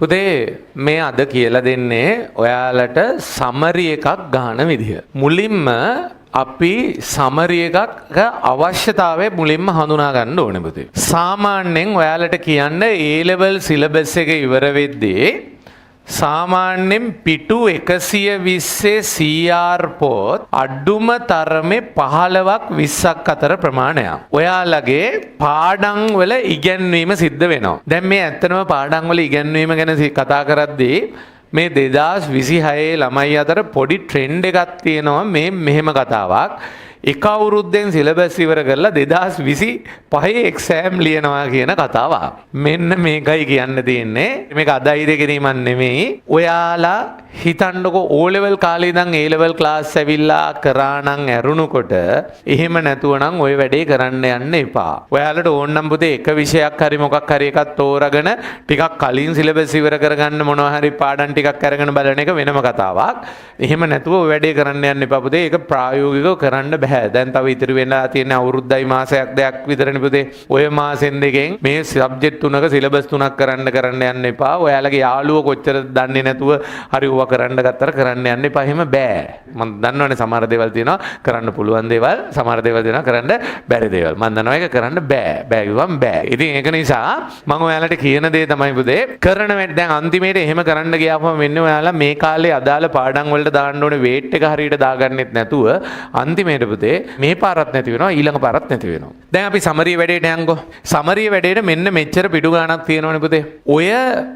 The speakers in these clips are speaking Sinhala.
පුතේ මේ අද කියලා දෙන්නේ ඔයාලට සමරි එකක් ගන්න විදිය. මුලින්ම අපි සමරි එකක අවශ්‍යතාවය මුලින්ම හඳුනා ගන්න ඕනේ පුතේ. සාමාන්‍යයෙන් ඔයාලට කියන්න A level syllabus එක ඉවර වෙද්දී සාමාන්‍යයෙන් පිටු 120 CR පොත් අඩුම තරමේ 15ක් 20ක් අතර ප්‍රමාණයක්. ඔයාලගේ පාඩම් වල ඉගැන්වීම සිද්ධ වෙනවා. දැන් මේ ඇත්තටම පාඩම් වල ඉගැන්වීම ගැන කතා කරද්දී මේ 2026 ළමයි අතර පොඩි ට්‍රෙන්ඩ් එකක් තියෙනවා මේ මෙහෙම කතාවක්. එක අවුරුද්දෙන් සිලබස් ඉවර කරලා 2025 එක්සෑම් ලියනවා කියන කතාව. මෙන්න මේකයි කියන්න තියෙන්නේ. මේක අදයිද කිරීමක් නෙමෙයි. ඔයාලා හිතන්නකෝ O level කාලේ ඉඳන් A level ක්ලාස් ඇවිල්ලා කරා නම් ඇරුණුකොට එහෙම නැතුව නම් ওই වැඩේ කරන්න යන්න එපා. ඔයාලට ඕන නම් පුතේ එක විෂයක් හරි මොකක් හරි එකක් තෝරාගෙන ටිකක් කලින් සිලබස් ඉවර කරගන්න මොනවා හරි පාඩම් ටිකක් අරගෙන බලන එක වෙනම කතාවක්. එහෙම නැතුව ওই වැඩේ කරන්න යන්න එපා පුතේ. ඒක ප්‍රායෝගිකව කරන්න බෑ. දැන් තව ඉතිරි වෙලා තියෙන අවුරුද්දයි මාසයක් දෙකක් විතරනේ පුතේ. ඔය මාසෙන් දෙකෙන් මේ සබ්ජෙක්ට් තුනක සිලබස් තුනක් කරන්න යන්න එපා. ඔයාලගේ යාළුවෝ කොච්චර දන්නේ නැතුව හරි ඕවා කරන්න ගත්තට කරන්න යන්න එපා. එහෙම බෑ. මම දන්නවනේ සමහර දේවල් තියෙනවා කරන්න පුළුවන් දේවල්, සමහර දේවල් තියෙනවා කරන්න බැරි දේවල්. මම දන්නවා ඒක කරන්න බෑ. බෑ කිව්වම බෑ. ඉතින් ඒක නිසා මම ඔයාලට කියන දේ තමයි පුතේ කරන වැඩ දැන් අන්තිමේට එහෙම කරන්න ගියාම වෙන්නේ ඔයාලා මේ කාලේ අදාළ පාඩම් වලට දාන්න ඕනේ වේට් එක හරියට දාගන්නෙත් නැතුව අන්තිමේට පුතේ මේ පාරත් නැති වෙනවා ඊළඟ පාරත් නැති වෙනවා. දැන් අපි සමරිය වැඩේට යන්කෝ. සමරිය වැඩේට මෙන්න මෙච්චර පිටු ගණක් තියෙනවනේ පුතේ. ඔය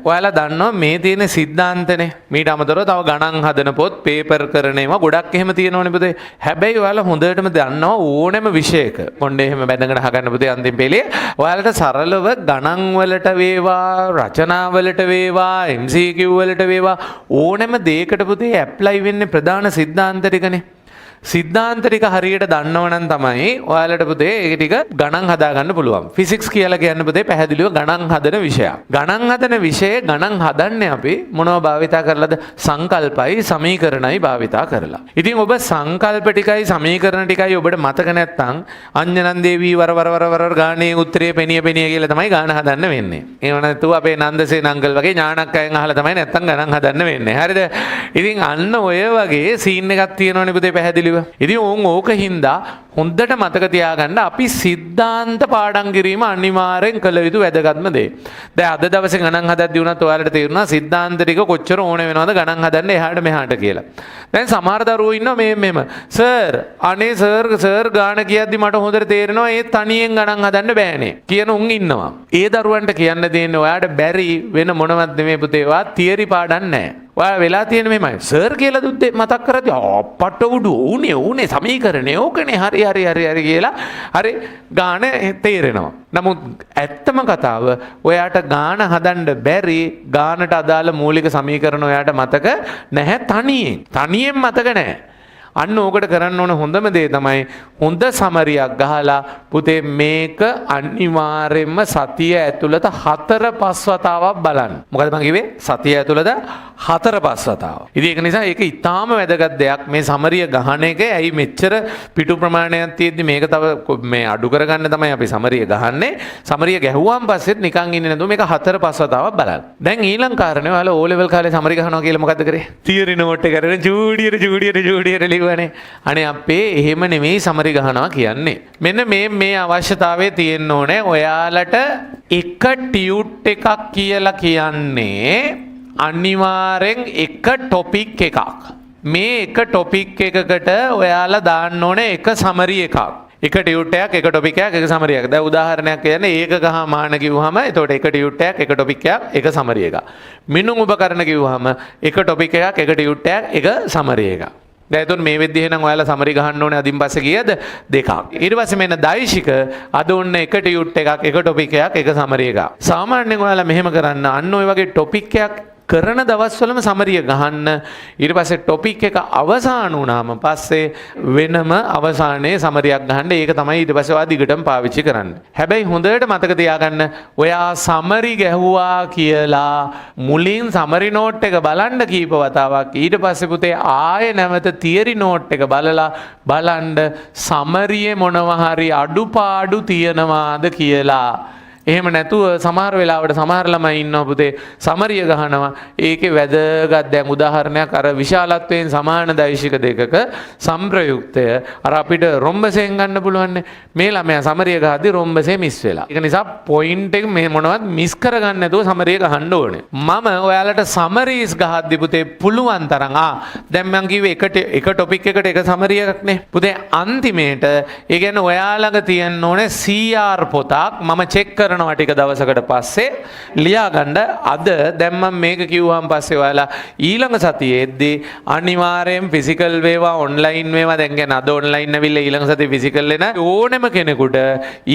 ඔයාලා දන්නවා මේ තියෙන සිද්ධාන්තනේ. මීට අමතරව තව ගණන් හදන පොත්, පේපර් කරන ඒවා ගොඩක් එහෙම තියෙනවනේ පුතේ. හැබැයි ඔයාලා හොඳටම දන්නවා ඕනෙම විෂයක කොණ්ඩේ එහෙම බැඳගෙන අහගන්න පුතේ අන්තිම පෙළේ. ඔයාලට සරලව ගණන් වලට වේවා, රචනා වලට වේවා, MCQ වලට වේවා ඕනෙම දෙයකට පුතේ ඇප්ලයි වෙන්නේ ප්‍රධාන සිද්ධාන්ත ටිකනේ. සිද්ධාන්ත ටික හරියට දන්නවනම් තමයි ඔයාලට පුතේ ඒක ටික ගණන් හදාගන්න පුළුවන්. ෆිසික්ස් කියලා කියන්නේ පුතේ පැහැදිලිව ගණන් හදන විෂයක්. ගණන් හදන විෂයේ ගණන් හදන්නේ අපි මොනව භාවිතා කරලාද? සංකල්පයි සමීකරණයි භාවිතා කරලා. ඉතින් ඔබ සංකල්ප ටිකයි සමීකරණ ටිකයි ඔබට මතක නැත්නම් අඤ්ඤනන් දේවී වර ගානේ උත්තරේ පෙනිය කියලා තමයි ගාන හදන්න වෙන්නේ. ඒව නැතුව අපේ නන්දසේන අංකල් වගේ ඥානක්කයන් අහලා තමයි නැත්තම් ගණන් හදන්න වෙන්නේ. හරිද? ඉතින් අන්න ඔය වගේ සීන් එකක් තියෙනවනේ පුතේ පැහැදිලිව. ඉතින් ඕක හින්දා හොඳට මතක තියාගන්න අපි සිද්ධාන්ත පාඩම් කිරීම අනිවාර්යෙන් කළ යුතු වැදගත්ම දේ. දැන් අද දවසේ ගණන් හදද්දී උනත් ඔයාලට තේරුණා සිද්ධාන්ත ටික කොච්චර ඕනේ වෙනවද ගණන් හදන්න එහාට මෙහාට කියලා. දැන් සමහර දරුවෝ ඉන්නවා මෙහෙම සර් අනේ සර් ගාන කියද්දි මට හොඳට තේරෙනවා ඒ තනියෙන් ගණන් හදන්න බෑනේ කියන උන් ඉන්නවා. ඒ දරුවන්ට කියන්න දෙන්නේ ඔයාට බැරි වෙන මොනවත් නෙමෙයි පුතේ. වා තියරි පාඩම් නැහැ. ඔයා වෙලා තියෙන මෙහෙමයි. සර් කියලා දුද්දේ මතක් කරද්දී අපට උඩු ඕනේ සමීකරණේ ඕකනේ හරි කියලා හරි ගාන තේරෙනවා. නමුත් ඇත්තම කතාව ඔයාට ගාන හදන්න බැරි ගානට අදාළ මූලික සමීකරණ ඔයාට මතක නැහැ තනියෙන් මතක නැහැ. අන්න ඕකට කරන්න ඕන හොඳම දේ තමයි හොඳ සමරියක් ගහලා පුතේ මේක අනිවාර්යයෙන්ම සතිය ඇතුළත 4-5 වතාවක් බලන්න. මොකද මම කිව්වේ සතිය ඇතුළත 4-5 වතාවක්. ඉතින් ඒක නිසා ඒක ඊටාම වැදගත් දෙයක් මේ සමරිය ගහන එක. ඇයි මෙච්චර පිටු ප්‍රමාණයක් තියෙද්දි මේක තව මේ අඩු කරගන්න තමයි අපි සමරිය ගහන්නේ. සමරිය ගැහුවාන් පස්සෙත් නිකන් ඉන්නේ නැතුව මේක 4-5 වතාවක් බලන්න. දැන් ඊළඟ කාරණේ ඔයාලා O level කාලේ සමරිය ගහනවා කියලා මොකද්ද කරේ? තියරි නෝට් එක කරගෙන ජූඩියට අනේ අපේ එහෙම නෙමෙයි සමරි ගහනවා කියන්නේ. මෙන්න මේ අවශ්‍යතාවය තියෙන්න ඕනේ. ඔයාලට එක ටියුට් එකක් කියලා කියන්නේ අනිවාර්යෙන් එක ටොපික් එකක්. මේ එක ටොපික් එකකට ඔයාලා දාන්න ඕනේ එක සමරි එකක්. එක ටියුට් එකක් එක ටොපික් එකක් එක සමරි එකක්. දැන් උදාහරණයක් කියන්නේ ඒකගහ මාන කිව්වහම එතකොට එක ටියුට් එකක් එක ටොපික් එකක් එක සමරි එකක්. මිනුම් උපකරණ කිව්වහම එක ටොපික් එකක් එක ටියුට් එකක් එක සමරි එකක්. දැන් මේ වෙද්දී එහෙනම් ඔයාලා සමරි ගහන්න ඕනේ අදින් පස්සේ කීයද? 2ක්. ඊට පස්සේ මෙන්න දෛශික අද ඔන්න එක ටියුට් එකක් එක ටොපික් එකක් එක සමරි එකක්. සාමාන්‍යයෙන් ඔයාලා මෙහෙම කරන්න අන්න ඔය වගේ ටොපික් එකක් කරන දවස්වලම සමරිය ගහන්න. ඊට පස්සේ ටොපික් එක අවසන් වුණාම පස්සේ වෙනම අවසානයේ සමරියක් ගහන්න. ඒක තමයි ඊට පස්සේ ඔයා දිගටම පාවිච්චි කරන්න. හැබැයි හොඳට මතක තියාගන්න ඔයා සමරි ගැහුවා කියලා මුලින් සමරි නෝට් එක බලන්න කීප වතාවක් ඊට පස්සේ පුතේ ආයෙ නැවත තියරි නෝට් එක බලන්න සමරියේ මොනවා හරි අඩුපාඩු තියනවාද කියලා. එහෙම නැතුව සමහර වෙලාවට සමහර ළමයි ඉන්නවා පුතේ සමරිය ගහනවා. ඒකේ වැදගත් දැන් උදාහරණයක් අර විශාලත්වයෙන් සමාන දෛශික දෙකක සම්ප්‍රයුක්තය අර අපිට රොම්බසෙන් ගන්න පුළුවන්. මේ ළමයා සමරිය ගහද්දි රොම්බසේ මිස් වෙලා. ඒක නිසා පොයින්ට් එක මේ මොනවත් මිස් කරගන්න නැතුව සමරිය ගහන්න ඕනේ. මම ඔයාලට සමරීස් ගහද්දි පුතේ පුළුවන් තරම් දැන් මම කිව්වේ එක ටොපික් එකට එක සමරියක් නේ. පුතේ අන්තිමේට ඒ කියන්නේ ඔයාලඟ තියෙන්න ඕනේ CR පොතක් මම චෙක් කරනවා ටික දවසකට පස්සේ ලියා ගන්න. අද දැන් මම මේක කිව්වම පස්සේ ඔයාලා ඊළඟ සතියේදී අනිවාර්යෙන් ෆිසිකල් වේවා ඔන්ලයින් වේවා දැන් කියන්නේ අද ඔන්ලයින් ඇවිල්ලා ඊළඟ සතියේ ෆිසිකල් එන ඕනෙම කෙනෙකුට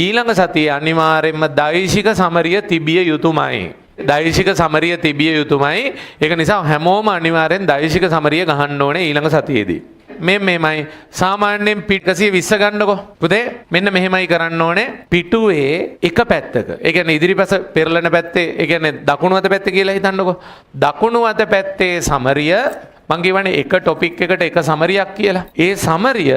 ඊළඟ සතියේ අනිවාර්යෙන්ම දෛශික සමරිය තිබිය යුතුමයි. දෛශික සමරිය තිබිය යුතුමයි. ඒක නිසා හැමෝම අනිවාර්යෙන් දෛශික සමරිය ගහන්න ඕනේ ඊළඟ සතියේදී. මෙහෙමයි සාමාන්‍යයෙන් පිට 120 ගන්නකො. පුතේ මෙන්න මෙහෙමයි කරන්න ඕනේ. පිටුවේ එක පැත්තක. ඒ කියන්නේ ඉදිරිපස පෙරලෙන පැත්තේ ඒ කියන්නේ දකුණු අත පැත්තේ කියලා හිතන්නකො. දකුණු අත පැත්තේ සමරිය මං කියවනේ එක ටොපික් එකට එක සමරියක් කියලා. ඒ සමරිය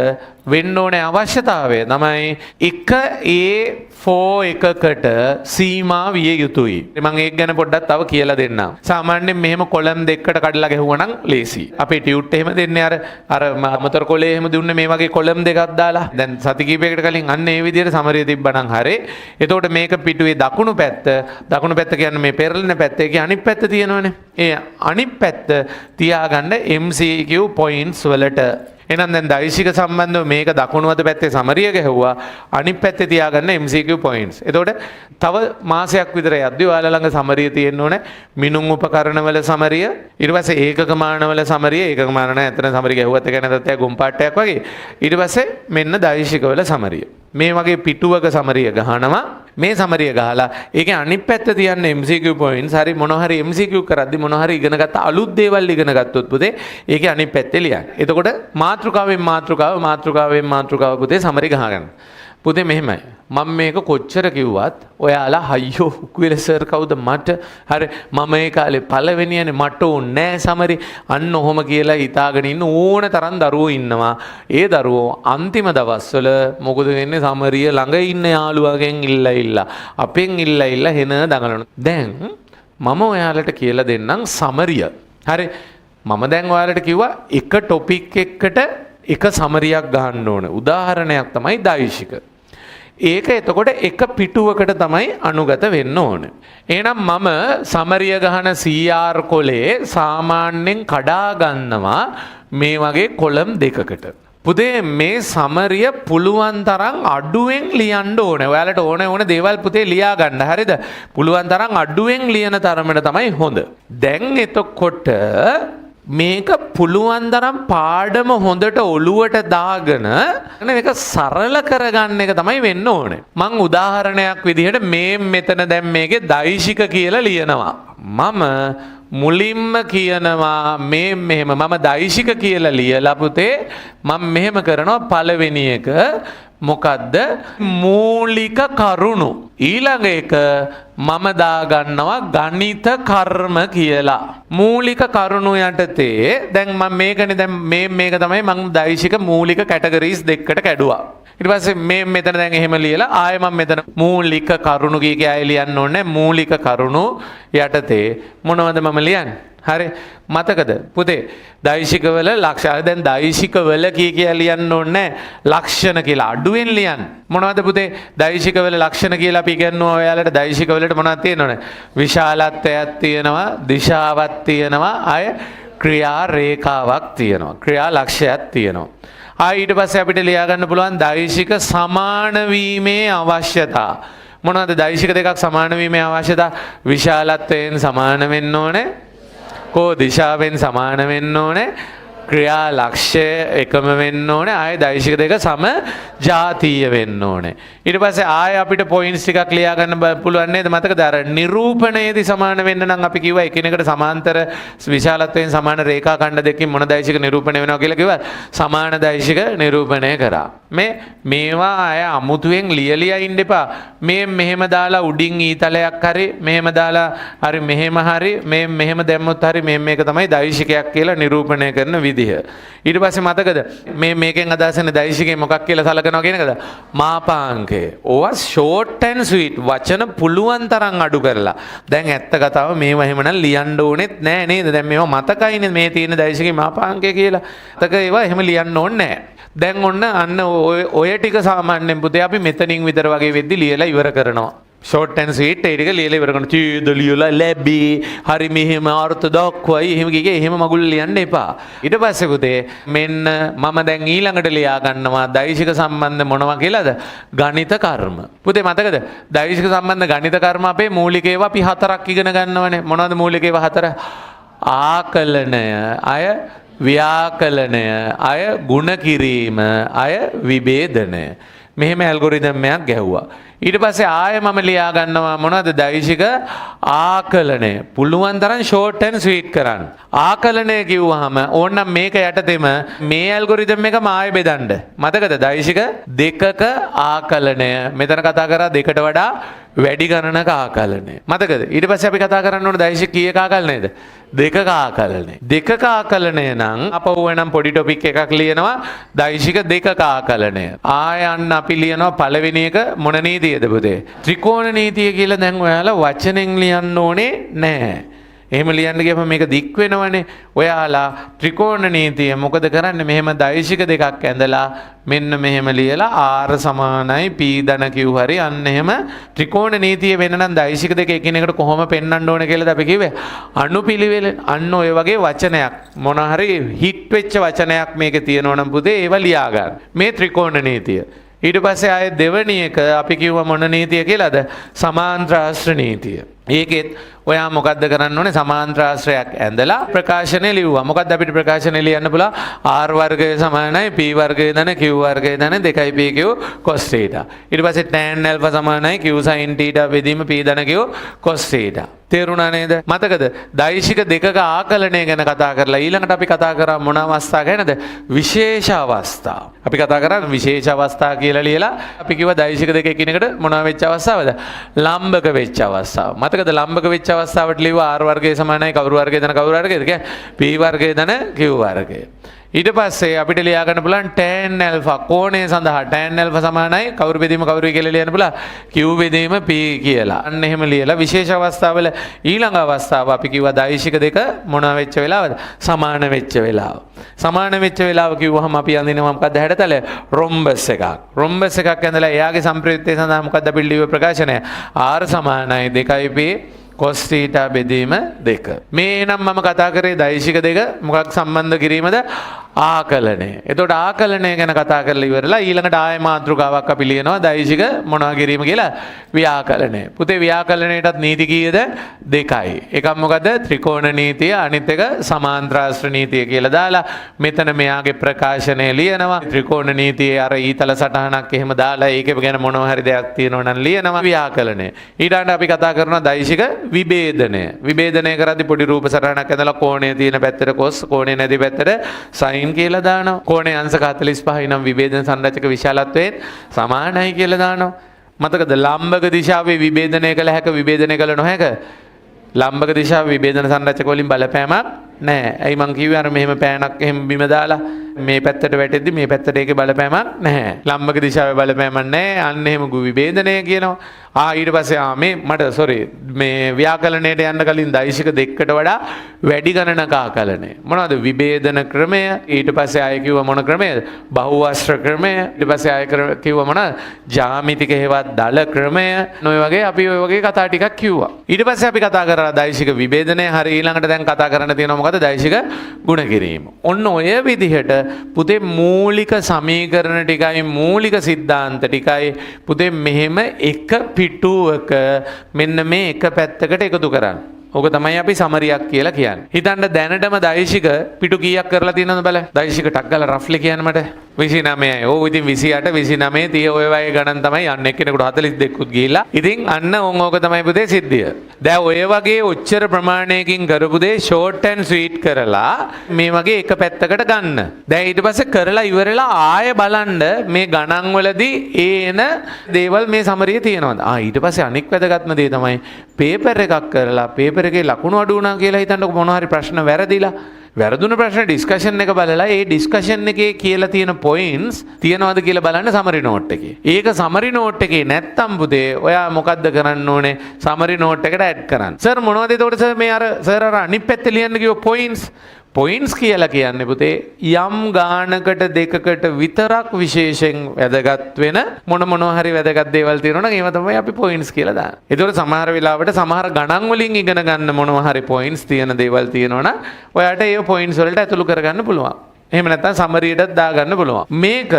වෙන්න ඕනේ අවශ්‍යතාවය තමයි එක A4 එකකට සීමා විය යුතුයි. මම ඒක ගැන පොඩ්ඩක් තව කියලා දෙන්නම්. සාමාන්‍යයෙන් මෙහෙම කොලම් දෙකකට කඩලා ගැහුවනම් ලේසි. අපේ ටියුට් එහෙම දෙන්නේ අර අමතර කොලේ එහෙම දුන්නේ මේ වගේ කොලම් දෙකක් දාලා. දැන් සති කීපයකට කලින් අන්න ඒ විදිහට සමරිය තිබ්බනම් හරි. එතකොට මේක පිටුවේ දකුණු පැත්ත කියන්නේ මේ පෙරලෙන පැත්ත. ඒකේ අනිත් පැත්ත තියෙනවනේ. ඒ අනිත් පැත්ත තියාගන්න MCQ points වලට. එහෙනම් දැන් දෛශික සම්බන්ධව මේක දකුණු අත පැත්තේ සමරිය ගැහුවා අනිත් පැත්තේ තියාගන්න MCQ points. එතකොට තව මාසයක් විතර යද්දී ඔයාලා ළඟ සමරිය තියෙන්න ඕනේ. මිනුම් උපකරණවල සමරිය, ඊට පස්සේ ඒකක මානවල සමරිය, ඒකක මාන නැහැ එතන සමරිය ගැහුවත් එක නැත්නම් ගොම් පාටයක් වගේ. ඊට පස්සේ මෙන්න දෛශිකවල සමරිය. මේ වගේ පිටුවක සමරිය ගහනවා. මේ සමරිය ගහලා ඒකේ අනිත් පැත්ත තියන්න MCQ points. හරි මොන හරි MCQ කරද්දි මොන හරි ඉගෙන ගත්ත අලුත් දේවල් ඉගෙන ගත්තොත් පුතේ ඒකේ අනිත් පැත්තේ ලියන්න. එතකොට මාතෘකාවෙන් මාතෘකාව පුතේ සමරි ගහගන්න. පුතේ මෙහෙමයි. මම මේක කොච්චර කිව්වත් ඔයාලා අයියෝ කුවිල සර් කවුද මට හරි මම ඒ කාලේ පළවෙනියනේ මට ඕනේ නෑ සමරි අන්න ඔහොම කියලා හිතාගෙන ඉන්න ඕන තරම් දරුවෝ ඉන්නවා. ඒ දරුවෝ අන්තිම දවස්වල මොකද වෙන්නේ සමරිය ළඟ ඉන්න යාළුවගෙන් ඉල්ලා අපෙන් ඉල්ලා හෙන දඟලනවා. දැන් මම ඔයාලට කියලා දෙන්නම් සමරිය. හරි මම දැන් ඔයාලට කිව්වා එක ටොපික් එකකට එක සමරියක් ගහන්න ඕන. උදාහරණයක් තමයි දෛශික. ඒක එතකොට එක පිටුවකට තමයි අනුගත වෙන්න ඕන. එහෙනම් මම සමරිය ගහන CR කොලේ සාමාන්‍යයෙන් කඩා ගන්නවා මේ වගේ කොලම් දෙකකට. පුතේ මේ සමරිය පුළුවන් තරම් අඩුවෙන් ලියන්න ඕනේ. ඔයාලට ඕන දේවල් පුතේ ලියා ගන්න. හරිද? පුළුවන් තරම් අඩුවෙන් ලියන තරමට තමයි හොඳ. දැන් එතකොට මේක පුළුවන් තරම් පාඩම හොඳට ඔළුවට දාගෙන මේක සරල කරගන්න එක තමයි වෙන්න ඕනේ. මං උදාහරණයක් විදිහට මේ මෙතන දැන් මේකේ දෛශික කියලා ලියනවා. මම මුලින්ම කියනවා මෙහෙම මම දෛශික කියලා ලියලා පුතේ මම මෙහෙම කරනවා පළවෙනි එක මොකද්ද මූලික කරුණු ඊළඟ එක මම දාගන්නවා ගණිත කර්ම කියලා මූලික කරුණු යටතේ දැන් මම මේකනේ දැන් මේක තමයි මම දෛශික මූලික කැටගරිස් දෙකකට කැඩුවා. ඊට පස්සේ මේ මෙතන දැන් එහෙම ලියලා ආයෙ මම මෙතන මූලික කරුණු කීකේ ආයෙ ලියන්න ඕනේ. මූලික කරුණු යටතේ මොනවද මම ලියන්නේ? හරි මතකද පුතේ දෛශිකවල ලක්ෂණ දැන් දෛශිකවල කීකියා ලියන්න ඕනේ ලක්ෂණ කියලා අඩුවෙන් ලියන්න. මොනවද පුතේ දෛශිකවල ලක්ෂණ කියලා අපි කියනවා ඔයාලට දෛශිකවලට මොනවද තියෙනවනේ විශාලත්වයක් තියෙනවා දිශාවක් තියෙනවා අය ක්‍රියා රේඛාවක් තියෙනවා ක්‍රියා ලක්ෂයක් තියෙනවා. ඊට පස්සේ අපිට ලියා ගන්න පුළුවන් දෛශික සමාන වීමේ අවශ්‍යතාව. මොනවද දෛශික දෙකක් සමාන වීමේ අවශ්‍යතාව? විශාලත්වයෙන් සමාන වෙන්න ඕනේ. දිශාවෙන් සමාන වෙන්න ඕනේ. ක්‍රියා ලක්ෂ්‍ය එකම වෙන්න ඕනේ. ආයේ දෛශික දෙක සම ජාතීය වෙන්න ඕනේ. ඊට පස්සේ ආයේ අපිට පොයින්ට්ස් ටිකක් ලියා ගන්න පුළුවන් නේද? මතකද අර නිරූපණයේදී සමාන වෙන්න නම් අපි කිව්වා එකිනෙකට සමාන්තර විශාලත්වයෙන් සමාන රේඛා ඛණ්ඩ දෙකකින් මොන දෛශික නිරූපණය වෙනවා කියලා කිව්වා. සමාන දෛශික නිරූපණය කරා. මේවා අය අමුතුවෙන් ලියලියා ඉන්න එපා. මෙහෙම දාලා උඩින් ඊතලයක් හරි මෙහෙම දාලා හරි මෙහෙම හරි මෙහෙම දැම්මොත් හරි මේක තමයි දෛශිකයක් කියලා නිරූපණය කරන විදිය. විදිහ. ඊට පස්සේ මතකද මේකෙන් අදහසන දෛශිකේ මොකක් කියලා සලකනවා කියන එකද? මාපාංකය. ඕවා ෂෝට් ඇන්ඩ් ස්වීට් වචන පුළුවන් තරම් අඩු කරලා. දැන් ඇත්ත කතාව මේවා එහෙමනම් ලියන්න ඕනෙත් නෑ නේද? දැන් මේවා මතකයිනේ මේ තියෙන දෛශිකේ මාපාංකය කියලා. අතක ඒවා එහෙම ලියන්න ඕනේ නෑ. දැන් ඔන්න අන්න ඔය ටික සාමාන්‍යයෙන් පුතේ අපි මෙතනින් විතර වගේ වෙද්දි ලියලා ඉවර කරනවා. ෂෝට් ඇන්ඩ් ස්වීට් ඒ ටික ලියලා ඉවර කරනවා. චීද ලියලා ලැබී හරි මෙහෙම අර්ථ දක්වයි එහෙම කියේ එහෙම මගුල් ලියන්න එපා. ඊට පස්සේ පුතේ මෙන්න මම දැන් ඊළඟට ලියා ගන්නවා දෛශික සම්බන්ධ මොනවා කියලාද? ගණිත කර්ම. පුතේ මතකද? දෛශික සම්බන්ධ ගණිත කර්ම අපේ මූලික ඒවා අපි 4ක් ඉගෙන ගන්නවනේ. මොනවද මූලික ඒවා 4? ආකලනය, අය ව්‍යාකලනය, අය ගුණ කිරීම, අය විභේදනය. මෙහෙම ඇල්ගොරිතම් එකක් ගැහුවා. ඊට පස්සේ ආයෙ මම ලියා ගන්නවා මොනවද? දෛශික ආකලනය. පුළුවන් තරම් ෂෝට් ඇන්ඩ් ස්වීට් කරන්න. ආකලනය කිව්වහම ඕනනම් මේක යටතේම මේ ඇල්ගොරිතම් එක මායෙ බෙදන්න. මතකද? දෛශික දෙකක ආකලනය. මෙතන කතා කරා දෙකට වඩා වැඩි ගණනක ආකලනය. මතකද? ඊට පස්සේ අපි කතා කරන්න ඕන දෛශික කීයක ආකලනයද? දෙකක ආකලනය. දෙකක ආකලනය නම් අපව වෙනම් පොඩි ටොපික් එකක් ලියනවා දෛශික දෙකක ආකලනය. ආයන්න අපි ලියනවා පළවෙනි එක මොන නීතියද පුතේ? ත්‍රිකෝණ නීතිය කියලා. දැන් ඔයාලා වචනෙන් ලියන්න ඕනේ නැහැ. එහෙම ලියන්න ගියම මේක දික් වෙනවනේ. ඔයාලා ත්‍රිකෝණ නීතිය මොකද කරන්නේ? මෙහෙම දෛශික දෙකක් ඇඳලා මෙන්න මෙහෙම ලියලා r සමානයි p ධන q හරි අන්න එහෙම ත්‍රිකෝණ නීතිය වෙන නම් දෛශික දෙක එකිනෙකට කොහොම පෙන්වන්න ඕන කියලාද අපි කිව්වේ? අනුපිළිවෙල. අන්න ඔය වගේ වචනයක් මොන හරි හිට් වෙච්ච වචනයක් මේකේ තියෙනවා නම් පුතේ ඒව ලියා ගන්න. මේ ත්‍රිකෝණ නීතිය. ඊට පස්සේ ආයේ දෙවෙනි එක අපි කිව්වා මොන නීතිය කියලාද? සමාන්ත්‍රාශ්‍ර නීතිය. ඒකෙත් ඔයා මොකද්ද කරන්න ඕනේ? සමාන්ත්‍රාශ්‍රයක් ඇඳලා ප්‍රකාශනය ලියුවා. මොකද්ද අපිට ප්‍රකාශනය ලියන්න පුළුවන්? r වර්ගය සමානයි p වර්ගය ධන q වර්ගය ධන 2pq cos θ. ඊට පස්සේ tan α සමානයි q sin θ බෙදීම p ධන q cos θ. තේරුණා නේද? මතකද? දෛශික දෙකක ආකලනය ගැන කතා කරලා ඊළඟට අපි කතා කරා මොන අවස්ථා ගැනද? විශේෂ අවස්ථා. අපි කතා කරා විශේෂ අවස්ථා කියලා ලියලා අපි කිව්වා දෛශික දෙක එකිනෙකට මොනවා වෙච්ච අවස්ථාවද? ලම්බක වෙච්ච අවස්ථාව. මතකද? ලම්බක වෙච්ච අවස්ථාවට ලිව්වා r වර්ගය සමානයි කවුරු වර්ගය ධන කවුරු වර්ගයද? p වර්ගය ධන q වර්ගය. ඊට පස්සේ අපිට ලියා ගන්න පුළුවන් tan α කෝණය සඳහා tan α සමානයි කවුරු බෙදීම කවුරුයි කියලා ලියන්න පුළුවන් q බෙදීම p කියලා. අන්න එහෙම ලියලා විශේෂ අවස්ථාවල ඊළඟ අවස්ථාව අපි කිව්වා දෛශික දෙක මොනවා වෙච්ච වෙලාවද? සමාන වෙච්ච වෙලාව. සමාන වෙච්ච වෙලාව කිව්වහම අපි අඳිනවා මොකද්ද? හැඩතල රොම්බස් එකක්. රොම්බස් එකක් ඇඳලා එයාගේ සම්ප්‍රයුක්තය සඳහා මොකද්ද අපි ලියුවේ ප්‍රකාශනය? r සමානයි 2p cos θ බෙදීම 2. මේ නම් මම කතා කරේ දෛශික දෙක මොකක් සම්බන්ධ කිරීමද? ආකලනය. එතකොට ආකලනය ගැන කතා කරලා ඉවරලා ඊළඟට ආය මාතෘකාවක් අපි ලියනවා දෛශික මොනවා කිරීම කියලා? ව්‍යාකලනය. පුතේ ව්‍යාකලනයටත් නීති කීයද? 2යි. එකක් මොකද්ද? ත්‍රිකෝණ නීතිය, අනිත් එක සමාන්ත්‍රාශ්‍ර නීතිය කියලා දාලා මෙතන මෙයාගේ ප්‍රකාශනය ලියනවා. ත්‍රිකෝණ නීතියේ අර ඊතල සටහනක් එහෙම දාලා ඒකේ ගැන මොනවා හරි දෙයක් තියෙනවා නම් ලියනවා ව්‍යාකලනය. ඊළඟට අපි කතා කරනවා දෛශික විභේදනය. විභේදනය කරද්දී පොඩි රූප සටහනක් ඇඳලා කෝණය තියෙන පැත්තට cos, කෝණය නැති පැත්තට sin කියලා දානවා. කෝණයේ අංශක 45යි නම් විභේදන සංරචක විශාලත්වයෙන් සමානයි කියලා දානවා. මතකද? ලම්බක දිශාවේ විභේදනය කළ හැක, විභේදනය කළ නොහැක. ලම්බක දිශාවේ විභේදන සංරචක වලින් බලපෑමක් නැහැ. ඇයි මං කිව්වේ අර මෙහෙම පෑනක් එහෙම බිම දාලා මේ පැත්තට වැටෙද්දි මේ පැත්තට ඒකේ බලපෑමක් නැහැ. ලම්බක දිශාවේ බලපෑමක් නැහැ. අන්න එහෙම විභේදනය කියනවා. ඊට පස්සේ මේ මට මේ ව්‍යාකලනයට යන්න කලින් දෛශික දෙකකට වඩා වැඩි ගණනක ආකලනය. මොනවද? විභේදන ක්‍රමය. ඊට පස්සේ ආයෙ කිව්වා මොන ක්‍රමයද? බහුවස්ත්‍ර ක්‍රමය. ඊට පස්සේ ආයෙ කිව්වා මොනවද? ජ්‍යාමිතික හේවත් දල ක්‍රමය. ඔය වගේ අපි ඔය වගේ කතා ටිකක් කිව්වා. ඊට පස්සේ අපි කතා කරා දෛශික විභේදනය. හරි ඊළඟට දැන් කතා කරන්න තියෙනවා මොකද? දෛශික ගුණ කිරීම. ඔන්න ඔය විදිහට පුතේ මූලික සමීකරණ ටිකයි මූලික සිද්ධාන්ත ටිකයි පුතේ මෙහෙම එක පිටුවක මෙන්න මේ එක පැත්තකට එකතු කරන්න. ඕක තමයි අපි සමරියක් කියලා කියන්නේ. හිතන්න දැනටම දෛශික පිටු කීයක් කරලා තියෙනවද බලන්න. දෛශික ටක් ගාලා රෆ්ලි කියන්න මට 29යි. ඕ ඉතින් 28 29 30 ඔය වගේ ගණන් තමයි යන්නේ. එක්කෙනෙකුට 42කුත් ගිහිල්ලා. ඉතින් අන්න ඕක තමයි පුතේ සිද්ධිය. දැන් ඔය වගේ ඔච්චර ප්‍රමාණයකින් කරපු දේ ෂෝට් ඇන්ඩ් ස්වීට් කරලා මේ වගේ එක පැත්තකට ගන්න. දැන් ඊට පස්සේ කරලා ඉවරලා ආයෙ බලන්න මේ ගණන් වලදී ඒන දේවල් මේ සමරිය තියෙනවද? ඊට පස්සේ අනික් වැදගත්ම දේ තමයි පේපර් එකක් කරලා පේපර් එකේ ලකුණු අඩු වුණා කියලා හිතන්නකො මොනවා හරි ප්‍රශ්න වැරදිලා වැරදුන ප්‍රශ්න ඩිස්කෂන් එක බලලා ඒ ඩිස්කෂන් එකේ කියලා තියෙන පොයින්ට්ස් තියනවාද කියලා බලන්න සමරි නෝට් එකේ. ඒක සමරි නෝට් එකේ නැත්තම් පුතේ ඔයා මොකද්ද කරන්න ඕනේ? සමරි නෝට් එකට ඇඩ් කරන්න. සර් මොනවද එතකොට සර් මේ සර් අනිත් පැත්තේ ලියන්න කිව්ව පොයින්ට්ස් කියලා කියන්නේ පුතේ යම් ගානකට දෙකකට විතරක් විශේෂයෙන් වැදගත් වෙන මොනවා හරි වැදගත් දේවල් තියෙනවා නම් ඒව තමයි අපි පොයින්ට්ස් කියලා දාන්නේ. ඒතකොට සමහර වෙලාවට සමහර ගණන් වලින් ඉගෙන ගන්න මොනවා හරි පොයින්ට්ස් තියෙන දේවල් තියෙනවා නම් ඔයාලට ඒ පොයින්ට්ස් වලට ඇතුළු කරගන්න පුළුවන්. එහෙම නැත්නම් සමරියටත් දාගන්න පුළුවන්. මේක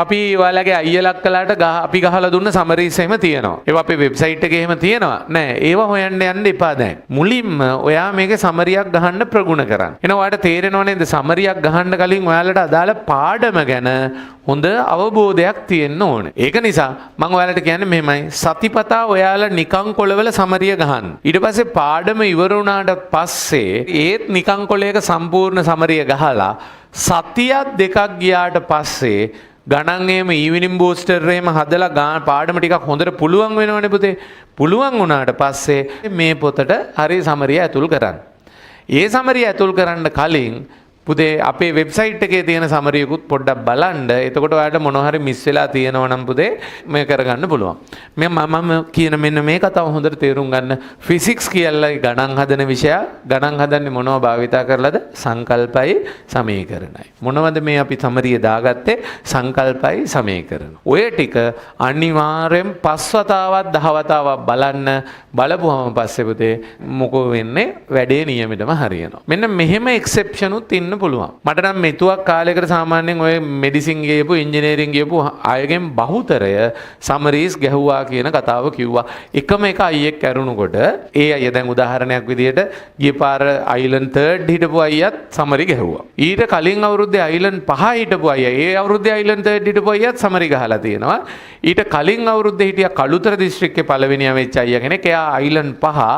අපි ඔයාලගේ අයියලක් කළාට අපි ගහලා දුන්න සමරීස් එහෙම තියෙනවා. ඒවා අපේ වෙබ්සයිට් එකේ එහෙම තියෙනවා. නෑ ඒවා හොයන්න යන්න එපා දැන්. මුලින්ම ඔයා මේකේ සමරියක් ගහන්න ප්‍රගුණ කරන්න. එනවා ඔයාලට තේරෙනව නේද සමරියක් ගහන්න කලින් ඔයාලට අදාළ පාඩම ගැන හොඳ අවබෝධයක් තියෙන්න ඕනේ. ඒක නිසා මම ඔයාලට කියන්නේ මෙහෙමයි සතිපතා ඔයාලා නිකං කොළවල සමරිය ගහන්න. ඊට පස්සේ පාඩම ඉවර වුණාට පස්සේ ඒත් නිකං කොළයක සම්පූර්ණ සමරිය ගහලා සතියක් දෙකක් ගියාට පස්සේ ගණන් එහෙම ඊවිනින් බූස්ටර් එහෙම හදලා පාඩම ටිකක් හොඳට පුළුවන් වෙනවනේ පුතේ. පුළුවන් වුණාට පස්සේ මේ පොතට හරි සමරිය ඇතුල් කරන්න. ඒ සමරිය ඇතුල් කරන්න කලින් පුතේ අපේ වෙබ්සයිට් එකේ තියෙන සමරියකුත් පොඩ්ඩක් බලන්න. එතකොට ඔයාලට මොනවා හරි මිස් වෙලා තියෙනවා නම් පුතේ මේ කරගන්න පුළුවන්. මම කියන මෙන්න මේ කතාව හොඳට තේරුම් ගන්න. ෆිසික්ස් කියලා ගණන් හදන විෂය ගණන් හදන්නේ මොනව භාවිතා කරලාද? සංකල්පයි සමීකරණයි. මොනවද මේ අපි සමරිය දාගත්තේ? සංකල්පයි සමීකරණ. ඔය ටික අනිවාර්යෙන් 5 වතාවක් 10 වතාවක් බලන්න. බලපුවම පස්සේ පුතේ මොකෝ වෙන්නේ? වැඩේ නියමිතම හරියනවා. මෙන්න මෙහෙම එක්සෙප්ෂන් උත් ඉන්න පුළුවන්. මට නම් මෙතුවක් කාලයකට සාමාන්‍යයෙන් ඔය මෙඩිසින් ගියපු ඉංජිනේරින් ගියපු අයගෙන් බහුතරය සමරීස් ගැහුවා කියන කතාව කිව්වා. එකම එක අයියෙක් ඇරුණුකොට ඒ අයියා දැන් උදාහරණයක් විදිහට ගිය පාර අයිලන්ඩ් 3 හිටපු අයියත් සමරි ගැහුවා. ඊට කලින් අවුරුද්දේ අයිලන්ඩ් 5 හිටපු අයියා ඒ අවුරුද්දේ අයිලන්ඩ් 3 හිටපු අයියත් සමරි ගහලා තියෙනවා. ඊට කලින් අවුරුද්දේ හිටියා කළුතර දිස්ත්‍රික්කේ පළවෙනියා වෙච්ච අයියා කෙනෙක් එයා අයිලන්ඩ් 5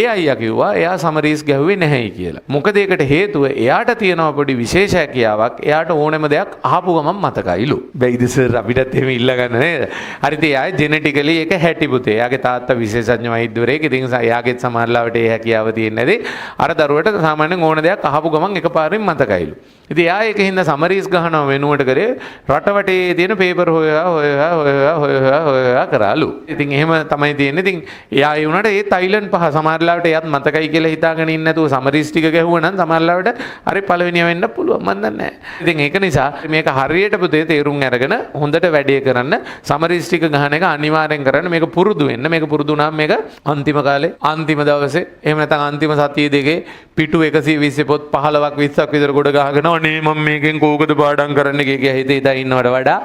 ඒ අයියා කිව්වා එයා සමරීස් ගැහුවේ නැහැයි කියලා. මොකද ඒකට හේතුව එයාට තියෙනවා පොඩි විශේෂ හැකියාවක්. එයාට ඕනෑම දෙයක් අහපු ගමන් මතකයිලු. බැයිද සර් අපිටත් එහෙම ඉල්ලගන්න නේද? හරිද? එයා ජෙනෙටිකලි ඒක හැටි පුතේ. එයාගේ තාත්තා විශේෂඥ වෛද්‍යවරයෙක්. ඉතින් එයාගෙත් සමහරලාවට ඒ හැකියාව තියෙන්නේ නැති. අර දරුවට සාමාන්‍යයෙන් ඕන දෙයක් අහපු ගමන් එකපාරින් මතකයිලු. ඉතින් එයා ඒකින්ද සමරීස් ගහනවා වෙනුවට කරේ රට වටේ තියෙන පේපර් හොයා කරාලු. ඉතින් එහෙම තමයි තියෙන්නේ. ඉතින් එයා ඒ වුණාට ඒ අයිලන්ඩ් 5 සමහරලාවට එයාත් මතකයි කියලා හිතාගෙන ඉන්නේ නැතුව සමරීස් ටික ගැහුවා නම් සමහරලාවට අර පළවෙනිය වෙන්න පුළුවන් මන් දන්නේ නැහැ. ඉතින් ඒක නිසා මේක හරියට පුතේ තේරුම් අරගෙන හොඳට වැඩේ කරන්න සමරීස් ටික ගහන එක අනිවාර්යෙන් කරන්න. මේක පුරුදු වෙන්න. මේක පුරුදු වුණාම මේක අන්තිම කාලේ අන්තිම දවසේ එහෙම නැත්නම් අන්තිම සතිය දෙකේ පිටු 120 පොත් 15ක් 20ක් විතර ගොඩ ගහගෙන අනේ මම මේකෙන් කෝකද පාඩම් කරන්න කියලා හිතේ ඉන්නවට වඩා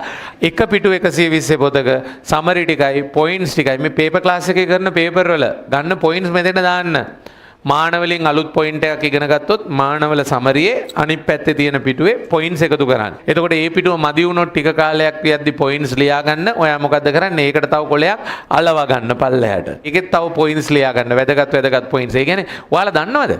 එක පිටු 120 පොතක සමරි ටිකයි පොයින්ට්ස් ටිකයි මේ පේපර් ක්ලාස් එකේ කරන පේපර් වල ගන්න පොයින්ට්ස් මෙතන දාන්න. මානවලින් අලුත් පොයින්ට් එකක් ඉගෙන ගත්තොත් මානවල සමරියේ අනිත් පැත්තේ තියෙන පිටුවේ පොයින්ට්ස් එකතු කරන්න. එතකොට මේ පිටුව මදි වුණොත් ටික කාලයක් යද්දි පොයින්ට්ස් ලියා ගන්න. ඔයා මොකද්ද කරන්නේ? ඒකට තව කොලයක් අලව ගන්න පල්ලෙහාට. ඒකෙත් තව පොයින්ට්ස් ලියා ගන්න. වැදගත් පොයින්ට්ස්. ඒ කියන්නේ ඔයාලා දන්නවද?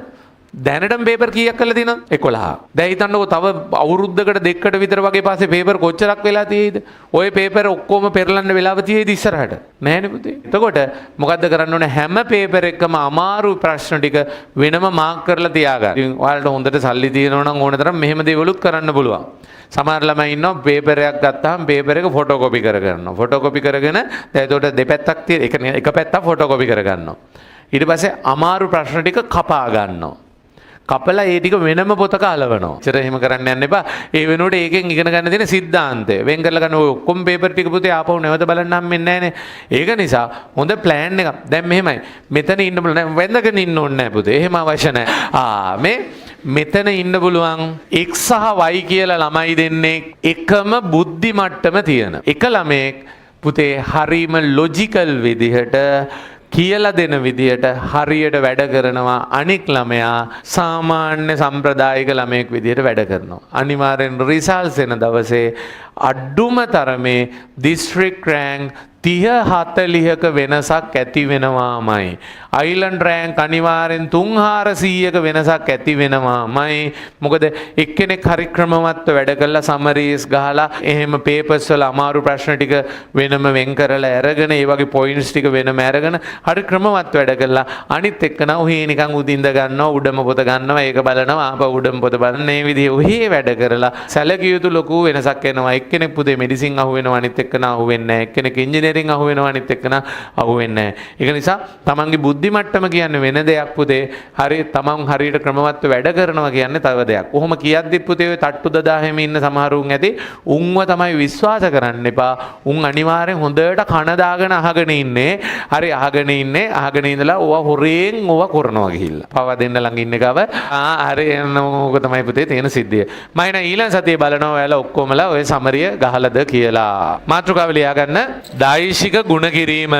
දැනටම පේපර් කීයක් කරලා තියෙනවද? 11. දැන් හිතන්නකෝ තව අවුරුද්දකට දෙකකට විතර වගේ පස්සේ පේපර් කොච්චරක් වෙලා තියෙයිද? ওই පේපර් ඔක්කොම පෙරලන්න වෙලාව තියෙයිද ඉස්සරහට? නැහැනේ පුතේ. එතකොට මොකද්ද කරන්න ඕනේ? හැම පේපර් එකකම අමාරු ප්‍රශ්න ටික වෙනම මාක් කරලා තියාගන්න. ඉතින් ඔයාලට හොඳට සල්ලි තියෙනවා නම් ඕන තරම් මෙහෙම දේවලුත් කරන්න පුළුවන්. සමහර ළමයි ඉන්නවා පේපර් එකක් ගත්තාම පේපර් එක ෆොටෝකෝපි කරගන්නවා. ෆොටෝකෝපි කරගෙන දැන් එතකොට දෙපැත්තක් තියෙන එක පැත්තක් ෆොටෝකෝපි කරගන්නවා. ඊට පස්සේ අමාරු ප්‍රශ්න ටික කපා ගන්නවා. කපලා ඒ ටික වෙනම පොතක අලවනවා. ඉතින් එහෙම කරන්න යන්න එපා. ඒ වෙනුවට ඒකෙන් ඉගෙන ගන්න තියෙන සිද්ධාන්තය වෙන් කරලා ගන්න ඔය ඔක්කොම පේපර් ටික පුතේ ආපහු නැවත බලන්න හම්බෙන්නේ නැහනේ. ඒක නිසා හොඳ ප්ලෑන් එකක්. දැන් මෙහෙමයි. මෙතන ඉන්න බල නැහැ. වැඳගෙන ඉන්න ඕනේ නැහැ පුතේ. එහෙම අවශ්‍ය නැහැ. මේ මෙතන ඉන්න පුළුවන් x සහ y කියලා ළමයි දෙන්නේ එකම බුද්ධි මට්ටම තියෙන. එක ළමෙක් පුතේ හරීම ලොජිකල් විදිහට කියලා දෙන විදියට හරියට වැඩ කරනවා. අනික් ළමයා සාමාන්‍ය සම්ප්‍රදායික ළමයෙක් විදියට වැඩ කරනවා. අනිවාර්යෙන් රිසල්ට්ස් එන දවසේ අඩ්ඩුම තරමේ දිස්ත්‍රික් රෑන්ක් 30-40ක වෙනසක් ඇති වෙනවාමයි. අයිලන්ඩ් රෑන්ක් අනිවාර්යෙන් 300-400ක වෙනසක් ඇති වෙනවාමයි. මොකද එක්කෙනෙක් හරි ක්‍රමවත්ව වැඩ කළා සමරීස් ගහලා එහෙම පේපර්ස් වල අමාරු ප්‍රශ්න ටික වෙනම වෙන් කරලා අරගෙන ඒ වගේ පොයින්ට්ස් ටික වෙනම අරගෙන හරි ක්‍රමවත් වැඩ කළා. අනිත් එක්කන ඔහේ නිකන් උදින්ද ගන්නවා උඩම පොත ගන්නවා ඒක බලනවා ආපහු උඩම පොත බලන මේ විදිහේ ඔහේ වැඩ කරලා සැලකිය යුතු ලොකු වෙනසක් එනවා. එක්කෙනෙක් පුතේ මෙඩිසින් අහුවෙනවා අනිත් එක්කන අහුවෙන්නේ නැහැ. එක්කෙනෙක් ඉංජිනේරින් අහුවෙනවා අනිත් එක්කන අහුවෙන්නේ නැහැ. ඒක නිසා තමන්ගේ බුද්ධි මට්ටම කියන්නේ වෙන දෙයක් පුතේ. හරි තමන් හරියට ක්‍රමවත්ව වැඩ කරනවා කියන්නේ තව දෙයක්. කොහොම කියද්දි පුතේ ඔය තට්ටු දදාහෙම ඉන්න සමහරුන් ඇති උන්ව තමයි විශ්වාස කරන්න එපා. උන් අනිවාර්යෙන් හොඳට කන දාගෙන අහගෙන ඉන්නේ. හරි අහගෙන ඉන්නේ. අහගෙන ඉඳලා ඕවා හොරෙන් ඕවා කරනවා ගිහිල්ලා. පව දෙන්න ළඟ ඉන්න ගව හරි ඕක තමයි පුතේ තියෙන සිද්ධිය. මම එන ඊළඟ සතියේ බලනවා ඔයාලා ඔක්කොමලා ඔය සමරිය ගහලාද කියලා. මාතෘකාව ලියා ගන්න. දායිශික ගුණ කිරීම